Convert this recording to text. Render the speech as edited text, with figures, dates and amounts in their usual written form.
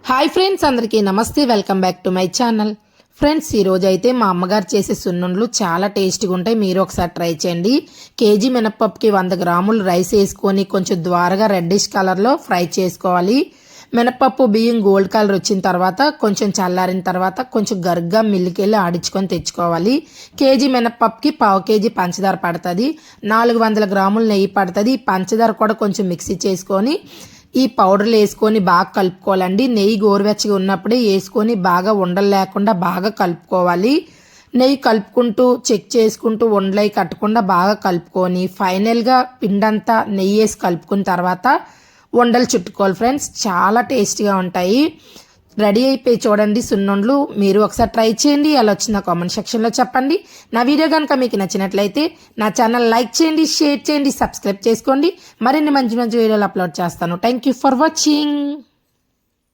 Hi friends, అందరికీ నమస్తే. Welcome back to my channel. Friends, ఈరోజు అయితే మా అమ్మగారు చేసే సున్నుండ్లు చాలా టేస్టీగా ఉంటాయి. మీరు ఒకసారి ట్రై చేయండి. కేజీ మినప్పప్పుకి 100 గ్రాములు రైస్ వేసుకొని కొంచెం ద్వారగా రెడ్డిష్ కలర్లో ఫ్రై చేసుకోవాలి. మినప్పప్పు బియ్యం గోల్డ్ కలర్ వచ్చిన తర్వాత కొంచెం చల్లారిన తర్వాత కొంచెం గరుగ్గా మిల్లుకెళ్ళి ఆడించుకొని తెచ్చుకోవాలి. కేజీ మినప్పప్పుకి 1/2 కేజీ పంచదార పడుతుంది. 400 గ్రాముల నెయ్యి పడుతుంది. పంచదార కూడా కొంచెం మిక్సీ చేసుకొని ఈ పౌడర్లు వేసుకొని బాగా కలుపుకోవాలండి. నెయ్యి గోరువెచ్చగా ఉన్నప్పుడే వేసుకొని బాగా ఉండలు లేకుండా బాగా కలుపుకోవాలి. నెయ్యి కలుపుకుంటూ చెక్ చేసుకుంటూ ఉండలై కట్టకుండా బాగా కలుపుకొని ఫైనల్గా పిండంతా నెయ్యి వేసి కలుపుకున్న తర్వాత ఉండలు చుట్టుకోవాలి. ఫ్రెండ్స్, చాలా టేస్టీగా ఉంటాయి. రెడీ అయిపోయి చూడండి సున్నుండ్లు. మీరు ఒకసారి ట్రై చేయండి. ఎలా వచ్చిందో కామెంట్ సెక్షన్లో చెప్పండి. నా వీడియో కనుక మీకు నచ్చినట్లయితే నా ఛానల్ లైక్ చేయండి, షేర్ చేయండి, సబ్స్క్రైబ్ చేసుకోండి. మరిన్ని మంచి మంచి వీడియోలు అప్లోడ్ చేస్తాను. Thank you for watching.